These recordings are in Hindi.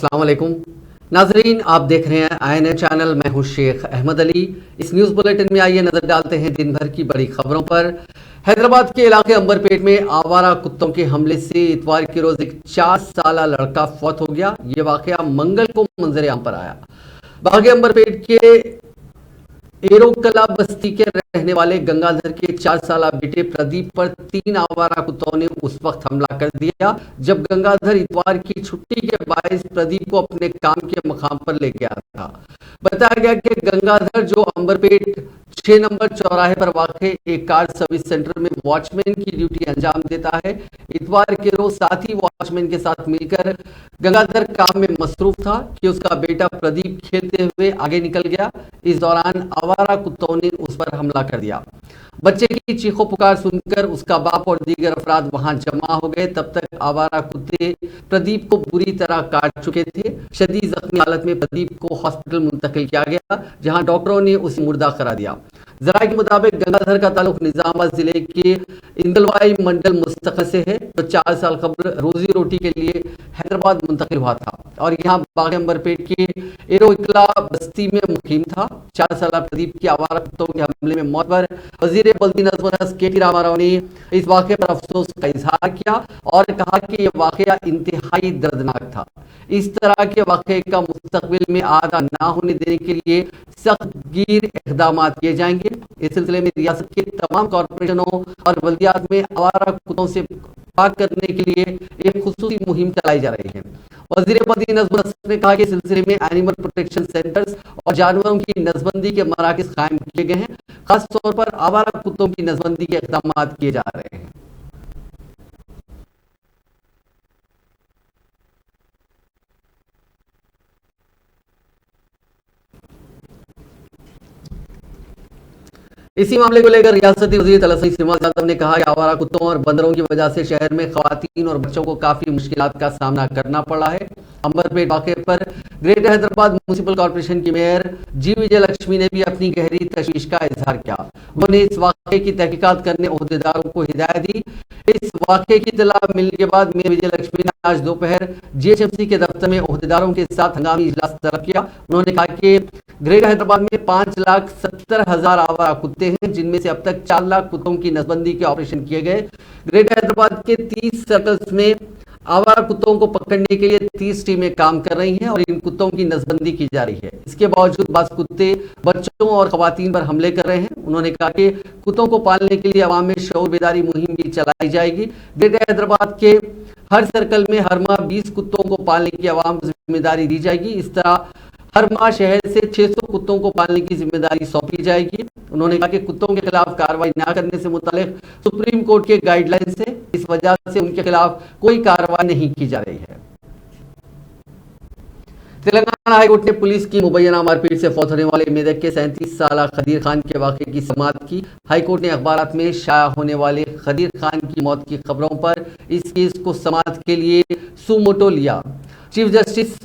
अस्सलाम वालेकुम नाजरीन, आप देख रहे हैं INA चैनल। मैं हूं शेख अहमद अली। इस न्यूज़ बुलेटिन में आइए नजर डालते हैं दिन भर की बड़ी खबरों पर। हैदराबाद के इलाके अंबरपेट में आवारा कुत्तों के हमले से इतवार के रोज एक 4 साला लड़का फौत हो गया। ये वाकया मंगल को मंजर आम पर आया। बागे अंबरपेट के एरोकला बस्ती के रहने वाले गंगाधर के 4 साला बेटे प्रदीप पर 3 आवारा कुत्तों ने उस वक्त हमला कर दिया जब गंगाधर इतवार की छुट्टी के बायस प्रदीप को अपने काम के मकाम पर ले गया था। बताया गया कि गंगाधर, जो अंबरपेट 6 नंबर चौराहे पर वाक़े एक कार सर्विस सेंटर में वॉचमैन की ड्यूटी अंजाम देता है, इतवार के रोज साथी वॉचमैन के साथ मिलकर गंगाधर काम में मसरूफ था कि उसका बेटा प्रदीप खेलते हुए आगे निकल गया। इस दौरान आवारा कुत्तों ने उस पर हमला कर दिया। बच्चे की चीखों पुकार सुनकर उसका बाप और दीगर अफराद वहां जमा हो गए। तब तक आवारा कुत्ते प्रदीप को बुरी तरह काट चुके थे। शदीद जख्मी हालत में प्रदीप को हॉस्पिटल मुंतकिल किया गया, जहां डॉक्टरों ने उसे मुर्दा करार दिया। जराये के मुताबिक गंगाधर का ताल्लुक निजामाबाद जिले के इंदलवाई मंडल मुस्तक से है, तो 4 साल कब्ल रोजी रोटी के लिए हैदराबाद मुंतकिल हुआ था और यहाँ बागे अंबरपेट के एरोकला बस्ती में मुकीम था। 4 साल प्रदीप की आवारा कुत्तों के हमले में मौत पर वजीर बल्दी नज़्म व नस्क KT रामाराव ने इस वाक़े पर अफसोस का इजहार किया और कहा कि यह वाक़या इंतहाई दर्दनाक था। इस तरह के वाक़े का मुस्तकबिल में आदा ना होने देने के लिए सख्त गिर इक़दाम किए जाएंगे। इस सिलसिले में रियासत के तमाम कॉरपोरेशनों और बल्दियात में आवारा कुत्तों से पाक करने के लिए एक खुसूसी मुहिम चलाई जा रही है। वज़ीर बल्दी नज़्म व नस्क ने कहा कि सिलसिले में एनिमल प्रोटेक्शन सेंटर्स और जानवरों की नसबंदी के मराकज़ कायम किए गए हैं। खास तौर पर आवारा कुत्तों की नसबंदी के इक़दाम किए जा रहे हैं। इसी मामले को लेकर रियासती वज़ीर तलस्सी श्रीनिवास यादव ने कहा कि आवारा कुत्तों और बंदरों की वजह से शहर में खवातीन और बच्चों को काफी मुश्किलात का सामना करना पड़ा है। अंबरपेट वाक़े पर ग्रेटर हैदराबाद म्युनिसिपल कॉर्पोरेशन की मेयर जी विजय लक्ष्मी ने भी अपनी गहरी तशवीश का इजहार किया। उन्होंने इस वाक़े की तहकीकात करने ओहदेदारों को हिदायत दी। इस वाक़े की इत्तला मिलने के बाद मेयर विजय लक्ष्मी ने आज दोपहर GHMC के दफ्तर में ओहदेदारों के साथ हंगामी इजलास तलब किया। उन्होंने कहा कि ग्रेटर हैदराबाद में 5,70,000 आवारा कुत्ते हैं, जिनमें से अब तक 4 लाख कुत्तों की नसबंदी के ऑपरेशन किए गए। ग्रेटर हैदराबाद के 30 सर्कल्स में आवारा कुत्तों को पकड़ने के लिए 30 टीमें काम कर रही हैं और इन कुत्तों की नसबंदी की जा रही है। इसके बावजूद बाज़ कुत्ते बच्चों और खवातीन पर हमले कर रहे हैं। उन्होंने कहा कि कुत्तों को पालने के लिए अवाम में शऊर बेदारी मुहिम भी चलाई जाएगी। ग्रेटर हैदराबाद के हर सर्कल में हर माह 20 कुत्तों को पालने की अवाम को जिम्मेदारी दी जाएगी। इस तरह हर माह शहर से 600 कुत्तों को पालने की जिम्मेदारी सौंपी जाएगी। उन्होंने कहा कि कुत्तों के खिलाफ कार्रवाई न करने से मुतालिक सुप्रीम कोर्ट के गाइडलाइंस है, इस वजह से उनके खिलाफ कोई कार्रवाई नहीं की जा रही है। तेलंगाना हाईकोर्ट ने पुलिस की मुबैना मारपीट से फौत होने वाले मेदक के 37 साला खदीर खान के वाक़े की समाअत की। हाईकोर्ट ने अखबारात में शाया होने वाले खदीर खान की मौत की खबरों पर इस केस को समाअत के लिए सुमोटो लिया। चीफ जस्टिस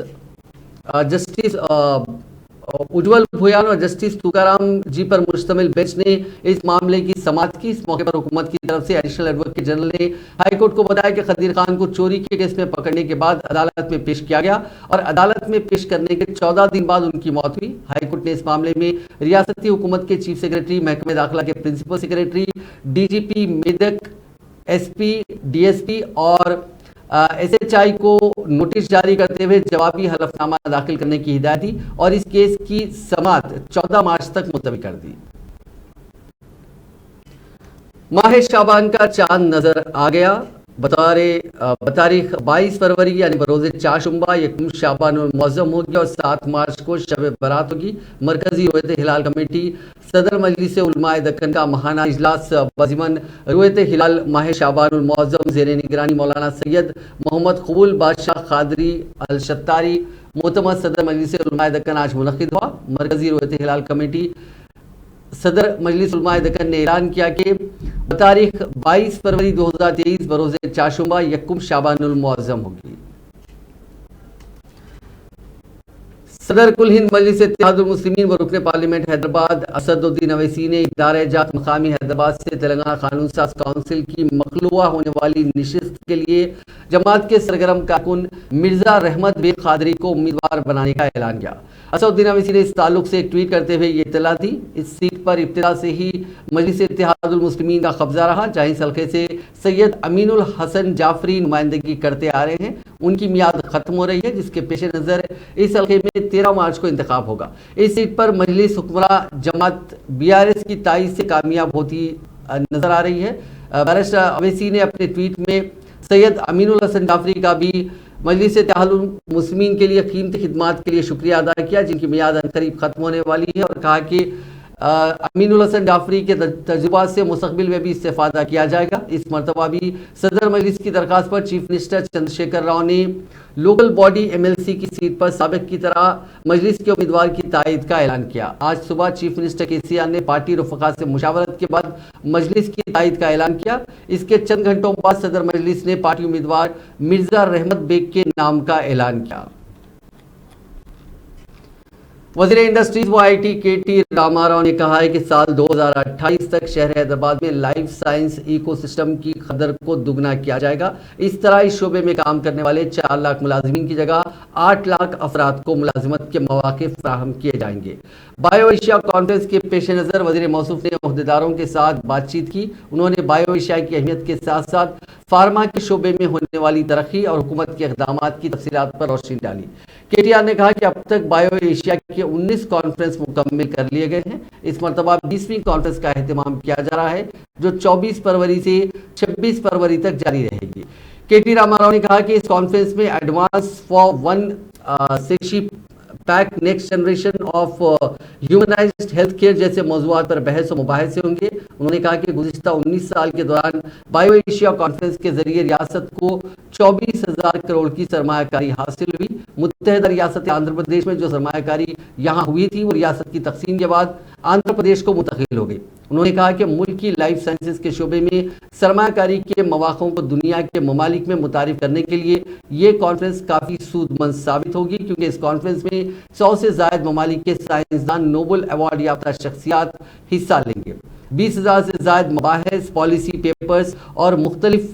उज्ज्वल भुयान और जस्टिस तुकाराम जी पर मुश्तमिल बेंच ने इस मामले की समाअत की। इस मौके पर हुकूमत की तरफ से एडिशनल एडवोकेट जनरल ने हाईकोर्ट को बताया कि खदीर खान को चोरी के केस में पकड़ने के बाद अदालत में पेश किया गया और अदालत में पेश करने के 14 दिन बाद उनकी मौत हुई। हाईकोर्ट ने इस मामले में रियासती हुकूमत के चीफ सेक्रेटरी, महकमे दाखिला के principal secretary, DGP Medak, SP, DSP और SHI को नोटिस जारी करते हुए जवाबी हलफनामा दाखिल करने की हिदायत दी और इस केस की समाअत 14 मार्च तक मुलतवी कर दी। माह शाबान का चांद नजर आ गया। बतारीख 22 फरवरी यानी बरोज़े चाशुम्बा यकम शाबान मौज़म होगी और 7 मार्च को शब बरात होगी। मरकजी रुयत हिलाल कमेटी सदर मजलिस उलमाए दक्कन का महाना इजलास बज़िमन रुयत हिलाल माह शाबान मौज़म ज़ेर निगरानी मौलाना सैयद मोहम्मद कबूल बादशाह क़ादरी अल शत्तारी मोतमद सदर मजलिस उलमाए दक्कन आज मुनक़िद हुआ। मरकजी रुयत हिलाल कमेटी सदर मजलिस उलमाए दक्कन ने ऐलान किया कि तारीख 22 फरवरी 2023 बरोज़े चाशुम्बा यकम शाबानुल मुअज़्ज़म होगी। सदर कुल हिंद मजलिस इत्तेहादुल मुस्लिमीन व रुकन पार्लियामेंट हैदराबाद असदुद्दीन अवैसी ने इदारे जात मकामी हैदराबाद से तेलंगाना कानून साज काउंसिल की मखलूआ होने वाली नशिस्त के लिए जमात के सरगर्म कारकुन मिर्जा रहमत बेग कादरी को उम्मीदवार बनाने का ऐलान किया। असदुद्दीन अवैसी ने इस ताल्लुक से एक ट्वीट करते हुए ये इत्तला दी। इस सीट पर इब्तिदा से ही मजलिस इत्तेहादुल मुस्लिमीन का कब्जा रहा, जहां इस हल्के से सैयद अमीनुल हसन जाफरी नुमाइंदगी करते आ रहे हैं। उनकी मियाद खत्म हो रही है, जिसके पेश नज़र इस हल्के में 13 मार्च को इंतखाब होगा। इस सीट पर मजलिस हुक्मरां जमात BRS की ताईद से कामयाब होती नजर आ रही है। बैरिस्टर अवैसी ने अपने ट्वीट में सैयद अमीनुल हसन जाफरी का भी मजलिस इत्तेहादुल मुस्लिमीन के लिए कीमती खिदमात के लिए शुक्रिया अदा किया, जिनकी मियाद करीब खत्म होने वाली है, और कहा कि अमीनुल हसन जाफरी के तजुर्बात से मुस्तकबिल में भी इस्तेफादा किया जाएगा। इस मरतबा भी सदर मजलिस की दरखास्त पर चीफ मिनिस्टर चंद्रशेखर राव ने लोकल बॉडी MLC की सीट पर साबिक की तरह मजलिस के उम्मीदवार की तायद का ऐलान किया। आज सुबह चीफ मिनिस्टर KCR ने पार्टी रफका से मुशावरत के बाद मजलिस की तायद का ऐलान किया। इसके चंद घंटों बाद सदर मजलिस ने पार्टी उम्मीदवार मिर्जा रहमत बेग के नाम का ऐलान किया। वज़ीर इंडस्ट्रीज व IT KT रामाराव ने कहा है कि साल 2028 तक शहर हैदराबाद में लाइफ साइंस इकोसिस्टम की कदर को दुगना किया जाएगा। इस तरह इस शोबे में काम करने वाले 4 लाख मुलाजिमीन की जगह 8 लाख अफराद को मुलाजिमत के मौके फराहम किए जाएंगे। बायो एशिया कॉन्फ्रेंस के पेश नज़र वज़ीर मौसूफ ने ओहदेदारों के साथ बातचीत की। उन्होंने बायो एशिया की अहमियत के साथ साथ फार्मा के शोबे में होने वाली तरक्की और हुकूमत के इक़दामात की तफसीलात पर रोशनी डाली। KTR ने कहा कि अब तक बायो एशिया के 19 कॉन्फ्रेंस मुकम्मल कर लिए गए हैं। इस मरतबा 20वीं कॉन्फ्रेंस का एहतमाम किया जा रहा है, जो 24 फरवरी से 26 फरवरी तक जारी रहेगी। KT रामाराव ने कहा कि इस कॉन्फ्रेंस में एडवांस फॉर वन सेशिप pack next generation of humanized health care जैसे मौज़ूआत पर बहस और मुबाहिसे होंगे। उन्होंने कहा कि गुज़िश्ता 19 साल के दौरान बायो एशिया कॉन्फ्रेंस के जरिए रियासत को 24,000 करोड़ की सरमायाकारी हासिल हुई। मुत्तहदा रियासत आंध्र प्रदेश में जो सरमायाकारी यहाँ हुई थी, वो रियासत की तकसीम के बाद आंध्र प्रदेश को मुंतकिल हो गई। उन्होंने कहा कि मुल्क की लाइफ साइंसेज के शोबे में सरमायाकारी के मौक़ों को दुनिया के ममालिक में मुतारिफ करने के लिए ये कॉन्फ्रेंस काफ़ी सूदमंद साबित होगी, क्योंकि इस कॉन्फ्रेंस में 100 से ज़ायद ममालिक के साइंसदान, नोबल अवार्ड याफ्ता शख्सियात हिस्सा लेंगे। 20,000 से ज़ायद मबाहिस, पॉलिसी पेपर्स और मुख्तलिफ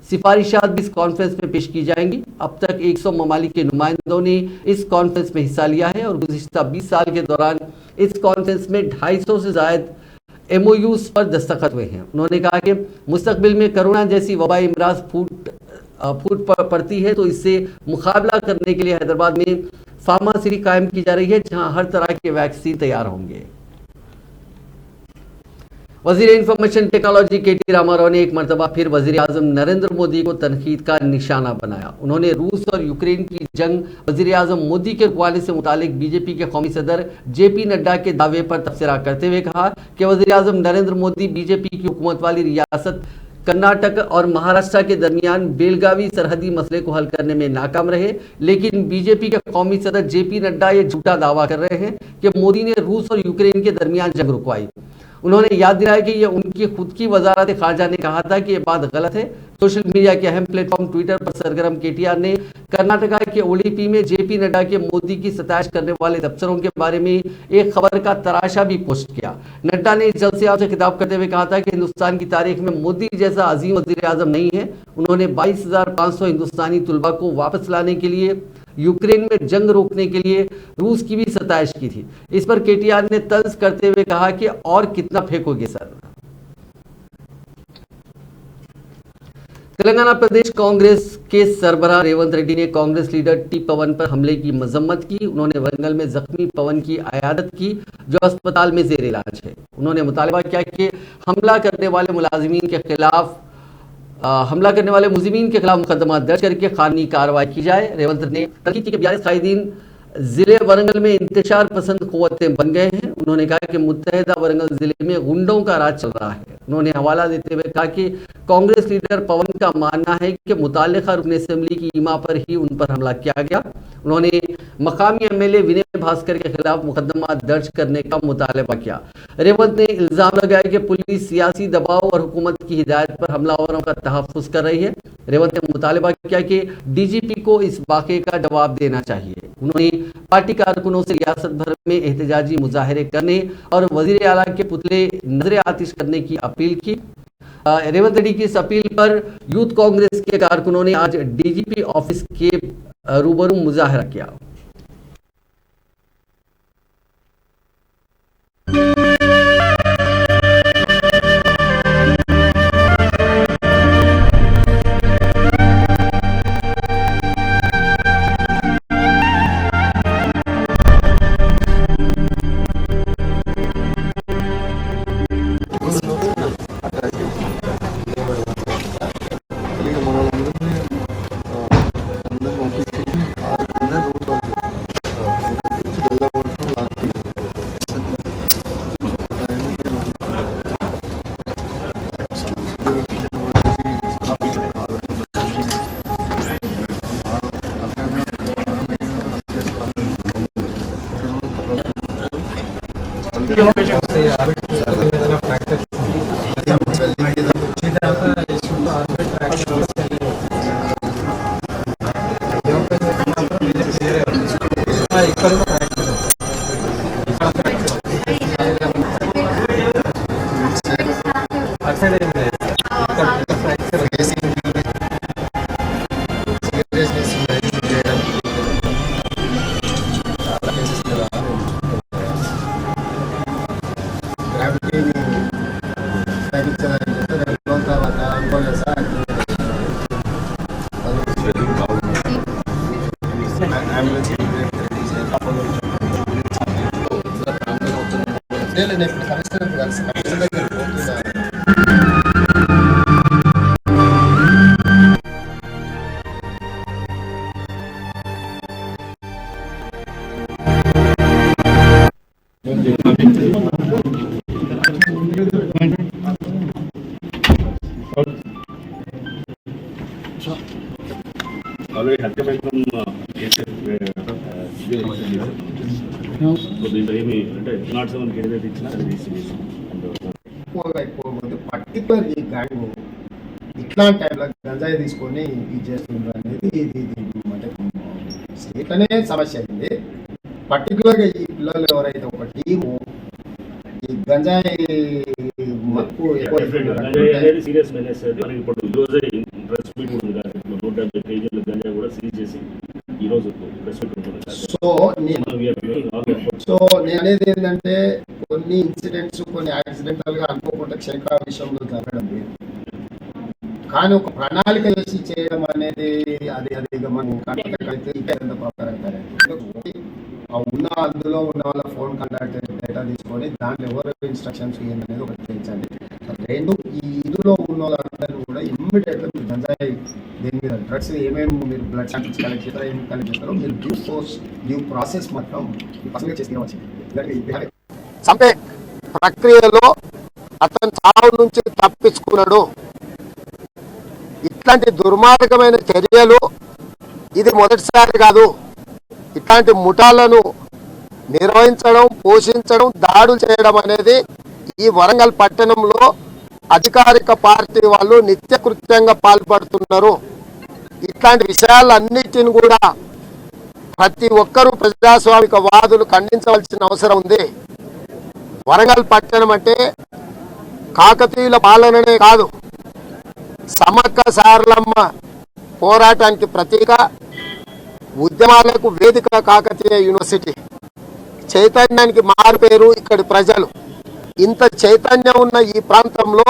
सिफारिशात भी इस कॉन्फ्रेंस में पेश की जाएंगी। अब तक 100 ममालिक के नुमाइंदों ने इस कॉन्फ्रेंस में हिस्सा लिया है और गुज़िश्ता 20 साल के दौरान इस कॉन्फ्रेंस में 250 से ज़ायद MOUs पर दस्तखत हुए हैं। उन्होंने कहा कि मुस्तकबिल में कोरोना जैसी वबाई अमराज फूट पड़ती है, तो इससे मुकाबला करने के लिए हैदराबाद में फार्मा सिटी कायम की जा रही है, जहां हर तरह के वैक्सीन तैयार होंगे। वज़ीर इंफॉर्मेशन टेक्नोलॉजी KT रामाराव ने एक मरतबा फिर वज़ीर आज़म नरेंद्र मोदी को तनकीद का निशाना बनाया। उन्होंने रूस और यूक्रेन की जंग, वज़ीर आज़म मोदी के रखवाले से मुतालिक BJP के कौमी सदर JP नड्डा के दावे पर तबसरा करते हुए कहा कि वज़ीर आज़म नरेंद्र मोदी BJP की हुकूमत वाली रियासत कर्नाटक और महाराष्ट्र के दरमियान बेलगावी सरहदी मसले को हल करने में नाकाम रहे, लेकिन BJP के कौमी सदर JP नड्डा ये झूठा दावा कर रहे हैं कि मोदी ने रूस और यूक्रेन के दरमियान जंग रुकवाई। उन्होंने याद दिलाया कि ये उनकी खुद की वजारत खारजा ने कहा था कि ये बात गलत है। सोशल मीडिया के अहम प्लेटफॉर्म ट्विटर पर सरगर्म KTR ने कर्नाटका के ODP में JP नड्डा के मोदी की सताइश करने वाले दफ्तरों के बारे में एक खबर का तराशा भी पोस्ट किया। नड्डा ने इस जलसे से खिताब करते हुए कहा था कि हिंदुस्तान की तारीख में मोदी जैसा अजीम वज़ीर आज़म नहीं है। उन्होंने 22,500 हिंदुस्तानी तुलबा को वापस लाने के लिए, यूक्रेन में जंग रोकने के लिए रूस की भी सताइश की थी। इस पर KTR ने तंज करते हुए कहा कि और कितना फेंकोगे सर। तेलंगाना प्रदेश कांग्रेस के सरबराह रेवंत रेड्डी ने कांग्रेस लीडर T पवन पर हमले की मजम्मत की। उन्होंने वरंगल में जख्मी पवन की अयादत की, जो अस्पताल में जेर इलाज है। उन्होंने मुतालबा किया कि हमला करने वाले मुलाजिमीन के खिलाफ मुकदमा दर्ज करके कानूनी कार्रवाई की जाए। रेवंत ने तरक्की के 42 कायदीन जिले वरंगल में इंतशार पसंद कुव्वतें बन गए हैं। उन्होंने कहा कि मुत्तहदा वरंगल जिले में गुंडों का राज चल रहा है। उन्होंने हवाला देते हुए कहा कि कांग्रेस लीडर पवन का मानना है कि मुताल्लिका रुकन असेंबली की ईमा पर ही उन पर हमला किया गया। उन्होंने मकामी MLA विनय भास्कर के खिलाफ मुकदमा दर्ज करने का मुतालबा किया। रेवंत ने इल्जाम लगाया कि पुलिस सियासी दबाव और हुकूमत की हिदायत पर हमलावरों का तहफ़्फ़ुज़ कर रही है। रेवंत ने मुतालबा किया कि DGP को इस वाक़े का जवाब देना चाहिए। उन्होंने पार्टी कारकुनों से रियासत भर में एहतजाजी मुजाहरे करने और वज़ीर आला के पुतले नजर आतिश करने की अपील की। रेवंत रेड्डी की इस अपील पर यूथ कांग्रेस के कारकुनों ने आज डीजीपी ऑफिस के रूबरू मुजाहरा किया। already had come from cases where so the ఏమి అంటే నాట్ సెవెన్ కేడెట్ ఇచ్చిన పర్టికులర్ ఈ గ్యాంగ్ ఇట్లాంటి టైంలో గంజాయి తీసుకొని ఇది చేస్తున్నారు అనేది ఇది అంటే స్టేట్ అనే సమస్య అయింది. పర్టికులర్గా ఈ పిల్లలు ఎవరైతే ఒక టీము ఈ గంజాయి మక్కు సీరియస్ మెనేజ్ మనకి ఇప్పుడు ఈరోజే ప్రెస్ మీట్ ఉంది కాబట్టి 170 కేజీల గంజాయి కూడా సీజ్ చేసి ఈరోజు ప్రెస్ మీట్ ఉంటుంది. సో నేను అనేది ఏంటంటే కొన్ని ఇన్సిడెంట్స్ కొన్ని యాక్సిడెంటల్ గా అనుకోకుండా క్షేత్ర విషయంలో జరగడం లేదు, కానీ ఒక ప్రణాళిక చేసి చేయడం అనేది అది మనం ఉన్న అందులో ఉన్న వాళ్ళ ఫోన్ కాంటాక్ట్ డేటా తీసుకొని దాంట్లో ఎవరు ఇన్స్ట్రక్షన్స్ అనేది ఒకటి చేయించండి. రెండు ఈ ఇందులో ఉన్న వాళ్ళందరూ కూడా ఇమ్మీడియట్ గా మీరు గంజాయి దీని మీద డ్రగ్స్ ఏమేమి మీరు బ్లడ్ శాంపిల్స్ కలెక్ట్ చేస్తారో ఏమి కలెక్ట్ చేస్తారో మీరు డ్యూ ప్రాసెస్ మొత్తం చంపే ప్రక్రియలో అతను చావు నుంచి తప్పించుకున్నాడు. ఇట్లాంటి దుర్మార్గమైన చర్యలు ఇది మొదటిసారి కాదు. ఇట్లాంటి ముఠాలను నిర్వహించడం, పోషించడం, దాడులు చేయడం అనేది ఈ వరంగల్ పట్టణంలో అధికారిక పార్టీ వాళ్ళు నిత్యకృత్యంగా పాల్పడుతున్నారు. ఇట్లాంటి విషయాలన్నిటిని కూడా ప్రతి ఒక్కరూ ప్రజాస్వామిక వాదులు ఖండించవలసిన అవసరం ఉంది. వరంగల్ పట్టణం అంటే కాకతీయుల పాలననే కాదు, సమ్మక్క సారలమ్మ పోరాటానికి ప్రతీక, ఉద్యమాలకు వేదిక కాకతీయ యూనివర్సిటీ, చైతన్యానికి మారుపేరు ఇక్కడి ప్రజలు. ఇంత చైతన్యం ఉన్న ఈ ప్రాంతంలో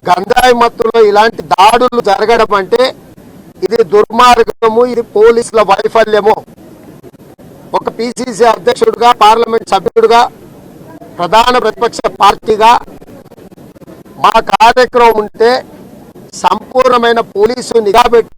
గంజాయి మత్తులో ఇలాంటి దాడులు జరగడం అంటే ఇది దుర్మార్గము, ఇది పోలీసుల వైఫల్యము. ఒక పిసిసి అధ్యక్షుడిగా, పార్లమెంట్ సభ్యుడిగా, ప్రధాన ప్రతిపక్ష పార్టీగా మా కార్యక్రమం ఉంటే సంపూర్ణమైన పోలీసు నిఘా పెట్టి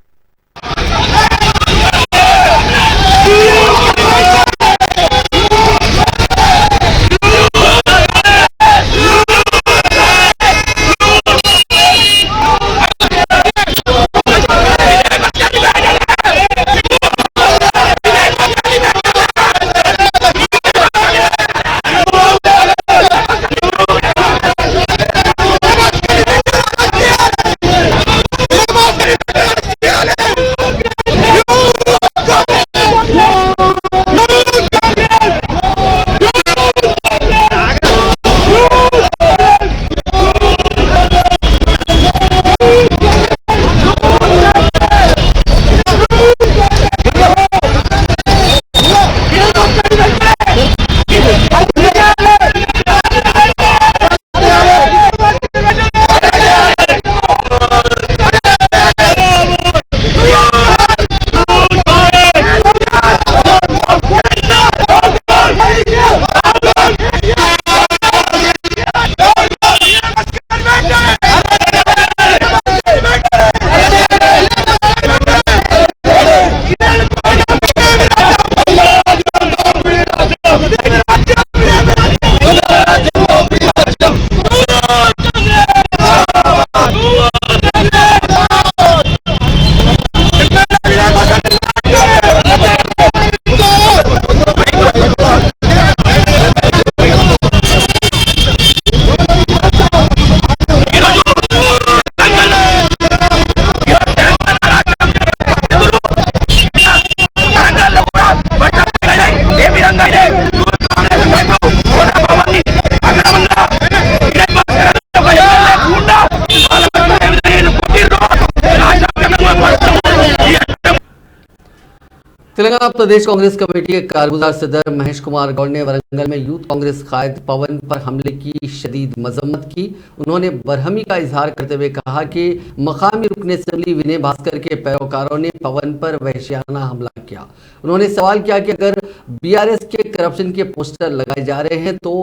तेलंगाना प्रदेश कांग्रेस कमेटी के कारगुजार सदर महेश कुमार गौड़ ने वरंगल में यूथ कांग्रेस कायद पवन पर हमले की शदीद मजम्मत की। उन्होंने बरहमी का इजहार करते हुए कहा कि मकामी रुकन असेंबली विनय भास्कर के पैरोकारों ने पवन पर वहशियाना हमला किया। उन्होंने सवाल किया कि अगर बीआरएस के करप्शन के पोस्टर लगाए जा रहे हैं तो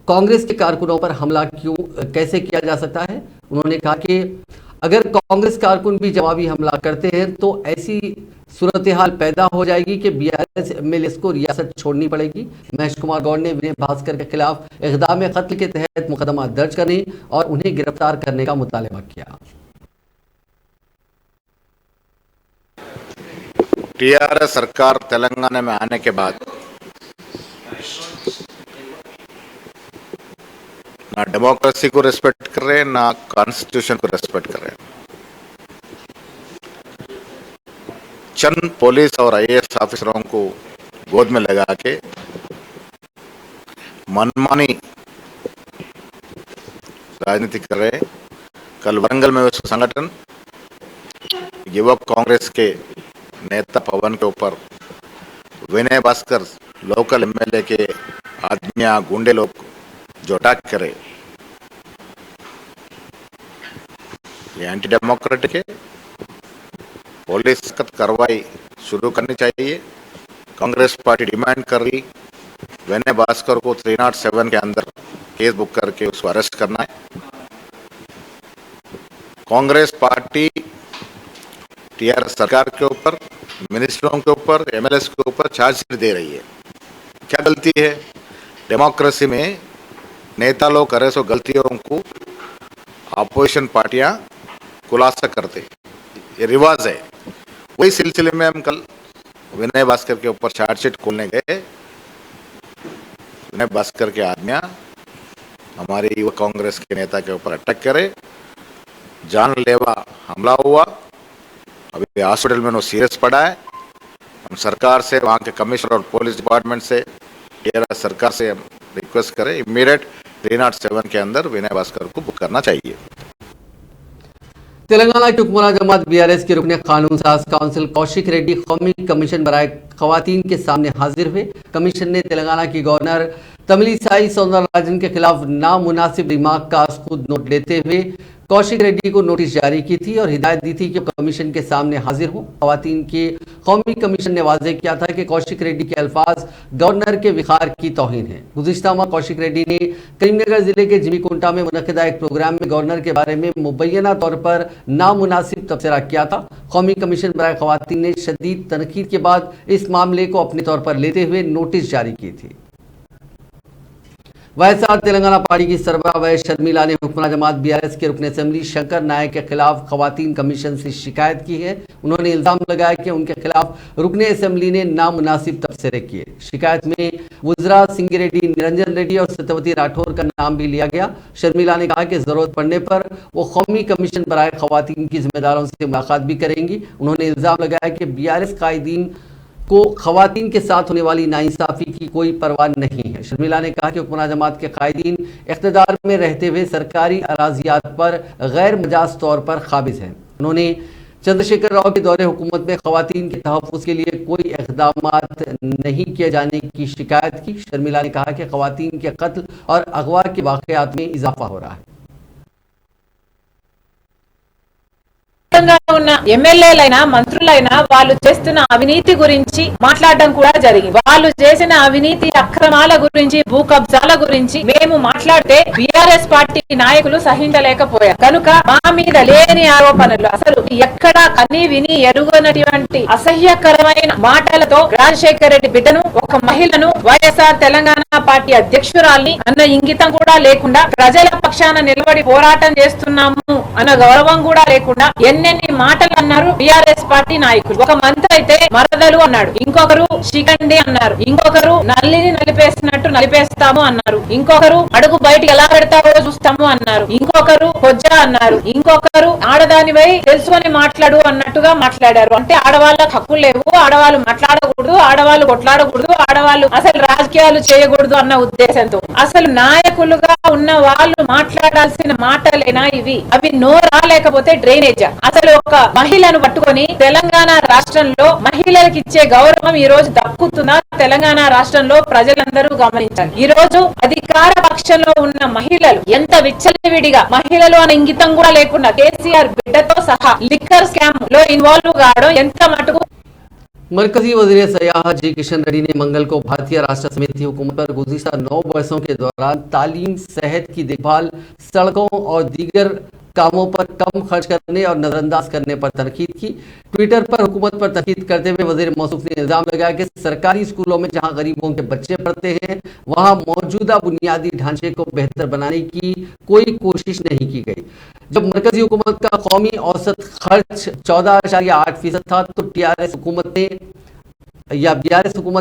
कांग्रेस के कारकुनों पर हमला कैसे किया जा सकता है। उन्होंने कहा कि अगर कांग्रेस कारकुन भी जवाबी हमला करते हैं तो ऐसी सूरत हाल पैदा हो जाएगी कि बीआरएस एमएलए को रियासत छोड़नी पड़ेगी। महेश कुमार गौड़ ने विनय भास्कर के खिलाफ इक़दाम कत्ल के तहत मुकदमा दर्ज करने और उन्हें गिरफ्तार करने का मुतालबा किया। टीआरएस सरकार तेलंगाना में आने के बाद ना डेमोक्रेसी को रिस्पेक्ट कर रहे हैं, ना कॉन्स्टिट्यूशन को रिस्पेक्ट कर रहे हैं। चंद पुलिस और आईएएस ऑफिसरों को गोद में लगा के मनमानी राजनीति कर रहे हैं। कल वरंगल में उस संगठन युवक कांग्रेस के नेता पवन के ऊपर विनय भास्कर लोकल एमएलए के आदमियां गुंडे लोग जो अटैक करे, ये एंटी डेमोक्रेटिक है। पुलिस सख्त कार्रवाई शुरू करनी चाहिए। कांग्रेस पार्टी डिमांड कर रही विनय भास्कर को 307 के अंदर केस बुक करके उसको अरेस्ट करना है। कांग्रेस पार्टी टीआरएस सरकार के ऊपर, मिनिस्टरों के ऊपर, एमएलएस के ऊपर चार्जशीट दे रही है। क्या गलती है? डेमोक्रेसी में नेता लोग करे सो गलतियों को अपोजिशन पार्टियां खुलासा करते, ये रिवाज है। वही सिलसिले में हम कल विनय भास्कर के ऊपर चार्जशीट खोलने गए। विनय भास्कर के आदमियां हमारे युवा कांग्रेस के नेता के ऊपर अटैक करे, जानलेवा हमला हुआ। अभी हॉस्पिटल में वो सीरियस पड़ा है। हम सरकार से, वहाँ के कमिश्नर और पुलिस डिपार्टमेंट से, टीआरएस सरकार से हम रिक्वेस्ट करें इमीडिएट 307 के अंदर विनय भास्कर को बुक करना चाहिए। तेलंगाना की हुक्मरान जमात बीआरएस के रुकने कानून साज काउंसिल कौशिक रेड्डी कौमी कमीशन बराए खवातीन के सामने हाजिर हुए। कमीशन ने तेलंगाना की गवर्नर तमिलिसाई सौंदरराजन के खिलाफ नामुनासिब रिमार्क का खुद नोट लेते हुए कौशिक रेड्डी को नोटिस जारी की थी और हिदायत दी थी कि कमीशन के सामने हाजिर हो। खवातीन के कौमी कमीशन ने वाज़ेह किया था कि कौशिक रेड्डी के अल्फाज गवर्नर के विखार की तौहीन है। गुज़िश्ता माह कौशिक रेड्डी ने करीमनगर जिले के जिमीकोंटा में मुनक़िदा एक प्रोग्राम में गवर्नर के बारे में मुबैना तौर पर नामुनासिब तबसरा किया था। कौमी कमीशन बराए खवातीन ने शदीद तनकीद के बाद इस मामले को अपने तौर पर लेते हुए नोटिस जारी की थी। वैसा तेलंगाना पार्टी की सरबराह वैस शर्मिला ने हुक्मरान जमात बीआरएस के रुकन असेंबली शंकर नायक के खिलाफ खवातीन कमीशन से शिकायत की है। उन्होंने इल्जाम लगाया कि उनके खिलाफ रुकन असेंबली ने नामुनासिब तबसरे किए। शिकायत में वुज़रा सिंगी रेड्डी, निरंजन रेड्डी और सत्यवती राठौर का नाम भी लिया गया। शर्मिला ने कहा कि जरूरत पड़ने पर वो कौमी कमीशन बराए खवातीन की जिम्मेदारों से मुलाकात भी करेंगी। उन्होंने इल्जाम लगाया कि बीआरएस कायदीन को खवातीन के साथ होने वाली नाइंसाफी की कोई परवाह नहीं है। शर्मिला ने कहा कि हुक्मरान जमात के कायदीन इख्तिदार में रहते हुए सरकारी अराजियात पर गैर मजाज तौर पर काबिज हैं। उन्होंने चंद्रशेखर राव के दौरे हुकूमत में खवातीन के तहफ़्फ़ुज़ के लिए कोई इक़दामात नहीं किए जाने की शिकायत की। शर्मिला ने कहा कि खवातीन के कत्ल और अगवा के वाक़यात में इजाफा हो रहा है। ఉన్న ఎమ్మెల్యేలైనా మంత్రులైనా వాళ్ళు చేస్తున్న అవినీతి గురించి మాట్లాడడం కూడా జరిగింది. వాళ్ళు చేసిన అవినీతి అక్రమాల గురించి, భూ కబ్జాల గురించి మేము మాట్లాడితే బీఆర్ఎస్ పార్టీ నాయకులు సహించలేకపోయారు. కనుక మా మీద లేని ఆరోపణలు, అసలు ఎక్కడా కని విని ఎరుగనటువంటి అసహ్యకరమైన మాటలతో రాజశేఖర్ రెడ్డి బిడ్డను, ఒక మహిళను, వైఎస్ఆర్ తెలంగాణ పార్టీ అధ్యక్షురాల్ని అన్న ఇంగితం కూడా లేకుండా, ప్రజల పక్షాన నిలబడి పోరాటం చేస్తున్నాము అన్న గౌరవం కూడా లేకుండా ఎన్నెన్ని మాటలు అన్నారు బీఆర్ఎస్ పార్టీ నాయకులు. ఒక మంత్రి అయితే మరదలు అన్నాడు, ఇంకొకరు శిఖండి అన్నారు, ఇంకొకరు నల్లిని నలిపేసినట్టు నలిపేస్తాము అన్నారు, ఇంకొకరు అడుగు బయటికి ఎలా పెడతావో చూస్తాము అన్నారు, ఇంకొకరు కొజ్జ అన్నారు, ఇంకొకరు ఆడదానిపై తెలుసుకొని మాట్లాడు అన్నట్టుగా మాట్లాడారు. అంటే ఆడవాళ్ళకు హక్కులు లేవు, ఆడవాళ్ళు మాట్లాడకూడదు, ఆడవాళ్ళు కొట్లాడకూడదు, ఆడవాళ్ళు అసలు రాజకీయాలు చేయకూడదు అన్న ఉద్దేశంతో అసలు నాయకులుగా ఉన్న వాళ్ళు మాట్లాడాల్సిన మాటలేనా ఇవి? అవి నోరా లేకపోతే డ్రైనేజా? అసలు ఒక ఒక మహిళను పట్టుకొని తెలంగాణ రాష్ట్రంలో మహిళలకు ఇచ్చే గౌరవం ఈ రోజు దక్కుతున్నా తెలంగాణ రాష్ట్రంలో ప్రజలందరూ గమనించారు. ఈ రోజు అధికార పక్షంలో ఉన్న మహిళలు ఎంత విచ్చలవిడిగా మహిళలు అనే ఇంగితం కూడా లేకుండా కేసీఆర్ బిడ్డతో సహా లిక్కర్ స్కామ్ లో ఇన్వాల్వ్ కావడం ఎంత మటుకు. मरकजी वजीर सयाहत जी किशन रेड्डी ने मंगल को भारतीय राष्ट्र समिति हुकूमत पर गुज़िश्ता 9 वर्षों के दौरान तालीम, सेहत की देखभाल, सड़कों और दीगर कामों पर कम खर्च करने और नजरअंदाज करने पर तनकीद की। ट्विटर पर हुकूमत पर तनकीद करते हुए वजीर मौसूफ ने इल्जाम लगाया कि सरकारी स्कूलों में जहां गरीबों के बच्चे पढ़ते हैं वहां मौजूदा बुनियादी ढांचे को बेहतर बनाने की कोई कोशिश नहीं की गई। जब मरकजी हुकूमत का कौमी औसत खर्च 14.8% था तो बीआरएस हुकूमत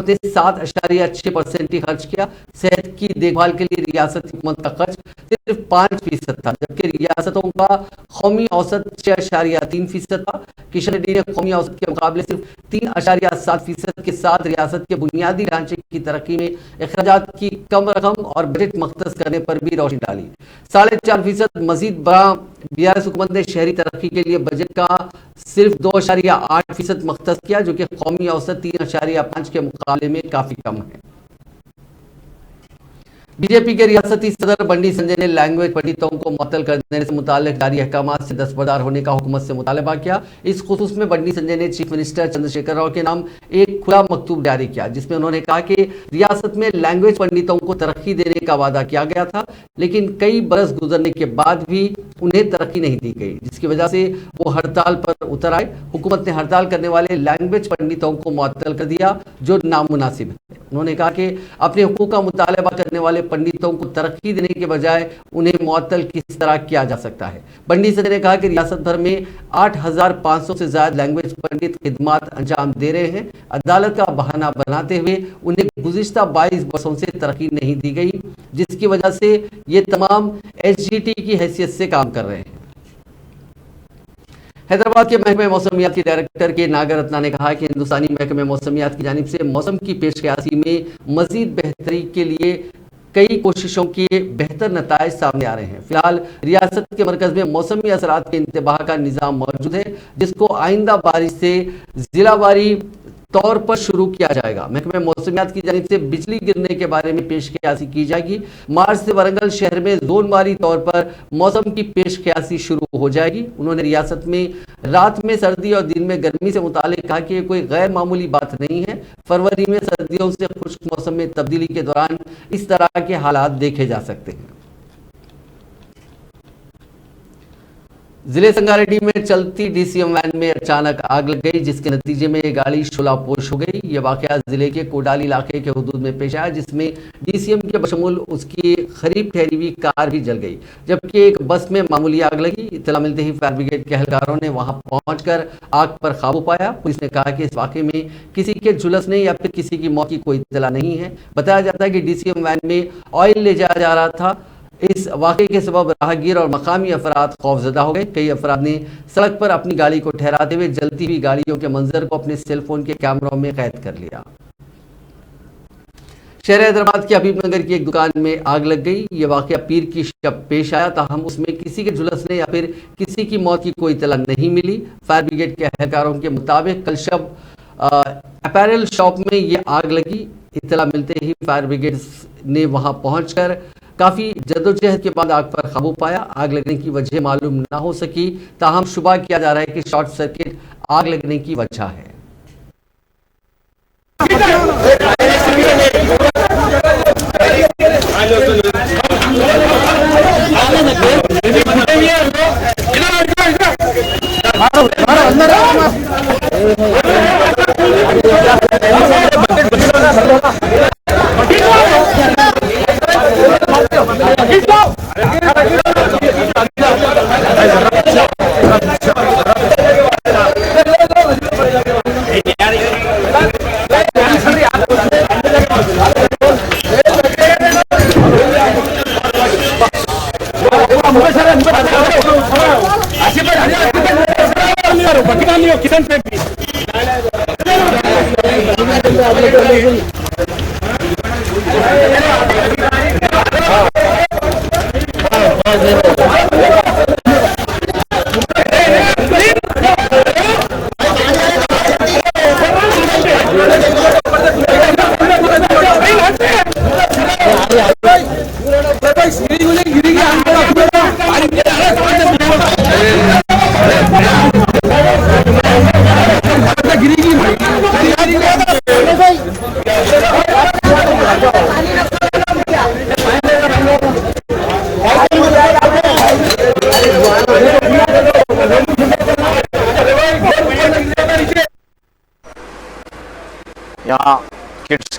ने 7.6% ही खर्च किया। सेहत की देखभाल के लिए रियासती हुकूमत का खर्च सिर्फ 5% था, जबकि रियासतों का कौमी औसत 6.3% था। किशन रेड्डी ने कौमी औसत के मुकाबले सिर्फ 3.7% के साथ रियासत के बुनियादी ढांचे की तरक्की में अखराजात की कम रकम और बजट मख्तस करने पर भी रोशनी डाली। 4.5% मजीद बढ़ा। बीआरएस हुकूमत ने शहरी तरक्की के लिए बजट का सिर्फ 2.8% मख्तस किया, जो कि कौमी औसत 3.5 के मुकाबले में काफी कम है। बीजेपी के रियासती सदर बंडी संजय ने लैंग्वेज पंडितों को मुअत्तल कर देने से मुताल्लिक जारी अहकामात से दस्तबरदार होने का हुकूमत से मुतालबा किया। इस खुसूस में बंडी संजय ने चीफ मिनिस्टर चंद्रशेखर राव के नाम एक खुला मकतूब जारी किया, जिसमें उन्होंने कहा कि रियासत में लैंग्वेज पंडितों को तरक्की देने का वादा किया गया था, लेकिन कई बरस गुजरने के बाद भी उन्हें तरक्की नहीं दी गई, जिसकी वजह से वो हड़ताल पर उतर आए। हुकूमत ने हड़ताल करने वाले लैंग्वेज पंडितों को मुअत्तल कर दिया, जो नामुनासिब है। उन्होंने कहा कि अपने हुकूक का मुतालबा करने वाले पंडितों को तरक्की देने के बजाय उन्हें मुअत्तल किस तरह किया जा सकता है। बंडी संजय ने कहा कि रियासत भर में 8,500 से ज्यादा लैंग्वेज पंडित खिदमात अंजाम दे रहे हैं। अदालत का बहाना बनाते हुए उन्हें गुज़िश्ता 22 वर्षों से तरक्की नहीं दी गई, जिसकी वजह से ये तमाम एसजीटी की हैसियत से काम कर रहे हैं। हैदराबाद के महकमे मौसमियात के डायरेक्टर के नागर रत्ना ने कहा कि हिंदुस्तानी महकमे मौसमियात की जानिब से मौसम की पेशकयासी में मजीद बेहतरी के लिए कई कोशिशों के बेहतर नताइज सामने आ रहे हैं। फिलहाल रियासत के मरकज में मौसमी असरात के इंतबाह का निज़ाम मौजूद है, जिसको आइंदा बारिश से जिलावारी तौर पर शुरू किया जाएगा। महकमे मौसमियात की जानिब से बिजली गिरने के बारे में पेशकयासी की जाएगी। मार्च से वरंगल शहर में जोनवारी तौर पर मौसम की पेशकयासी शुरू हो जाएगी। उन्होंने रियासत में रात में सर्दी और दिन में गर्मी से मुतालिक कहा कि कोई गैर मामूली बात नहीं है। फरवरी में सर्दियों से खुश्क मौसम में तब्दीली के दौरान इस तरह के हालात देखे जा सकते हैं। जिले संगारेड्डी में चलती डीसीएम वैन में अचानक आग लग गई, जिसके नतीजे में गाड़ी शोलापोश हो गई। यह वाकया जिले के कोडाली इलाके के हुदूद में पेश आया, जिसमें डीसीएम के बशमूल उसकी करीब ठहरी हुई कार भी जल गई, जबकि एक बस में मामूली आग लगी। इत्तला मिलते ही फायर ब्रिगेड के एहलकारों ने वहां पहुंचकर आग पर काबू पाया। पुलिस ने कहा कि इस वाकये में किसी के झुलसने या फिर किसी की मौत की कोई इत्तला नहीं है। बताया जाता है कि डीसीएम वैन में ऑयल ले जाया जा रहा था। इस वाक़े के सबब राहगीर और मकामी अफराद खौफजदा हो गए। कई अफराद ने सड़क पर अपनी गाड़ी को ठहराते हुए जलती हुई गाड़ियों के मंजर को अपने सेलफोन के कैमरों में कैद कर लिया। शहर हैदराबाद के हबीबनगर की एक दुकान में आग लग गई। ये वाक़या पीर की शब पेश आया, ताहम उसमें किसी के झुलसने या फिर किसी की मौत की कोई इत्तला नहीं मिली। फायर ब्रिगेड के एहलकारों के मुताबिक कल शब अपैरल शॉप में ये आग लगी। इत्तला मिलते ही फायर ब्रिगेड ने वहां पहुंचकर काफी जद्दोजहद के बाद आग पर काबू पाया। आग लगने की वजह मालूम ना हो सकी, ताहम शुबा किया जा रहा है कि शॉर्ट सर्किट आग लगने की वजह है।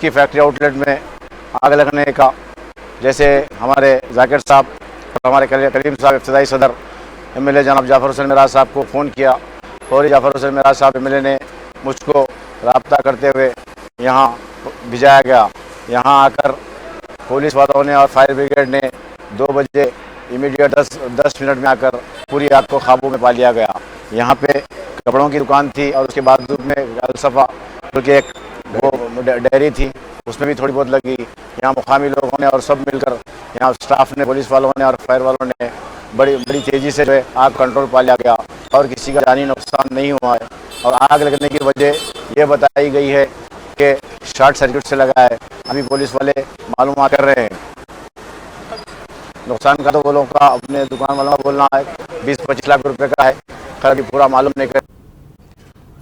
की फैक्ट्री आउटलेट में आग लगने का, जैसे हमारे जाकिर साहब और हमारे करीम साहब इब्तदाई सदर एमएलए जनाब जाफर हुसैन मिराज साहब को फ़ोन किया और जाफर हुसैन मिराज साहब एमएलए ने मुझको रब्ता करते हुए यहाँ भिजाया गया। यहाँ आकर पुलिस वालों ने और फायर ब्रिगेड ने 2 बजे इमीडिएट 10 मिनट में आकर पूरी आग को काबू में पा लिया गया। यहाँ पे कपड़ों की दुकान थी और उसके बाद में अलसफा जो कि एक वो डेयरी थी, उसमें भी थोड़ी बहुत लगी। यहाँ मुकामी लोगों ने और सब मिलकर यहाँ स्टाफ ने, पुलिस वालों ने और फायर वालों ने बड़ी तेज़ी से जो है आग कंट्रोल पा लिया गया और किसी का जानी नुकसान नहीं हुआ है। और आग लगने की वजह ये बताई गई है कि शॉर्ट सर्किट से लगा है। अभी पुलिस वाले मालूम कर रहे हैं। नुकसान का तो वो लोगों का, अपने दुकान वालों का बोलना है 20-25 लाख रुपए का है, खैर अभी पूरा मालूम नहीं कर।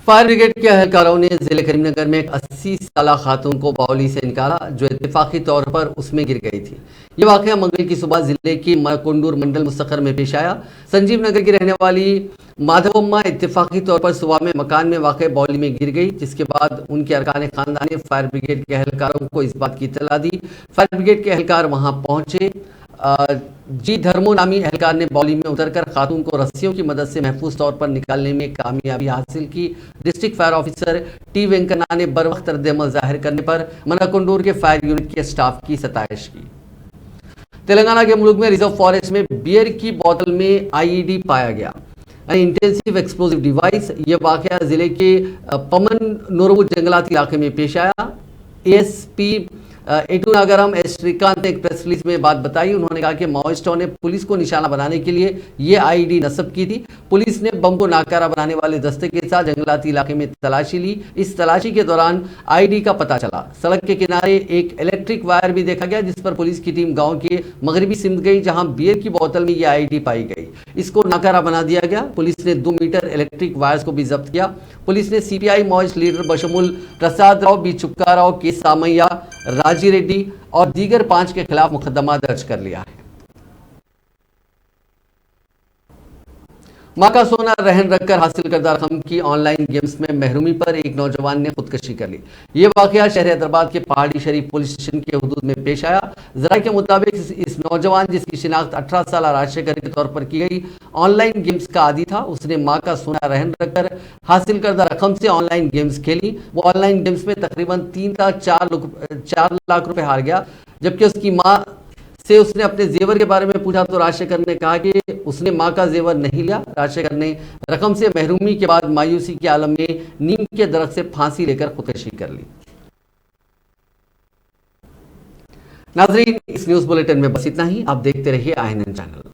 फायर ब्रिगेड के एहलकारों ने जिले करीमनगर में एक 80 साला खातून को बावली से निकाला जो इत्तेफाकी तौर पर उसमें गिर गई थी। ये वाकया मंगल की सुबह जिले की मरकुंडूर मंडल मुस्तखर में पेश आया। संजीव नगर की रहने वाली माधवम्मा इत्तेफाकी तौर पर सुबह में मकान में वाक़ बावली में गिर गई, जिसके बाद उनके अरकान खानदान ने फायर ब्रिगेड के एहलकारों को इस बात की इत्तला दी। फायर ब्रिगेड के एहलकार वहां पहुंचे। जी धर्मो नामी एहलकार ने बावली में उतरकर खातून को रस्सियों की मदद से महफूज तौर पर निकालने में कामयाबी हासिल की। District fire officer T Venkanna ने बर वक्त रद्द-ए-अमल जाहिर करने पर मनाकुंडूर के फायर यूनिट के स्टाफ की सताइश की। तेलंगाना के मुल्क में रिजर्व फॉरेस्ट में बियर की बोतल में आईईडी पाया गया, इंटेंसिव एक्सप्लोजिव डिवाइस। यह वाकया जिले के पमन नोरवू जंगलाती इलाके में पेश आया। एएसपी एटू नागरम एस श्रीकांत ने एक प्रेस रिलीज में बात बताई। उन्होंने कहा कि माओइस्टों ने पुलिस को निशाना बनाने के लिए ये आईडी नस्ब की थी। पुलिस ने बम को नाकारा बनाने वाले दस्ते के साथ जंगलाती इलाके में तलाशी ली। इस तलाशी के दौरान आईडी का पता चला। सड़क के किनारे एक इलेक्ट्रिक वायर भी देखा गया, जिस पर पुलिस की टीम गांव के मगरबी सिमत गई, जहां बियर की बोतल में यह आईडी पाई गई। इसको नाकारा बना दिया गया। पुलिस ने 2 मीटर इलेक्ट्रिक वायर्स को भी जब्त किया। पुलिस ने CPI Maoist leader बशमुल Prasad Rao, B चुक्का Rao, के सामैया, राजी रेड्डी और दीगर 5 के खिलाफ मुकदमा दर्ज कर लिया है। मां का सोना रहन रखकर हासिल करदा रकम की ऑनलाइन गेम्स में महरूमी पर एक नौजवान ने खुदकशी कर ली। यह वाकया शहर हैदराबाद के पहाड़ी शरीफ पुलिस स्टेशन के हुदूद में पेश आया। जरा के मुताबिक इस नौजवान, जिसकी शिनाख्त 18 साल राशेगर के तौर पर की गई, ऑनलाइन गेम्स का आदी था। उसने मां का सोना रहन रखकर हासिल करदा रकम से ऑनलाइन गेम्स खेली। वो ऑनलाइन गेम्स में तकरीबन 3 से 4 लाख रुपए हार गया। जबकि उसकी मां से उसने अपने जेवर के बारे में पूछा तो राजशेखर ने कहा कि उसने मां का जेवर नहीं लिया। राजशेखर ने रकम से महरूमी के बाद मायूसी के आलम में नीम के दरख्त से फांसी लेकर खुदकशी कर ली। नाजरीन, इस न्यूज बुलेटिन में बस इतना ही। आप देखते रहिए INN चैनल।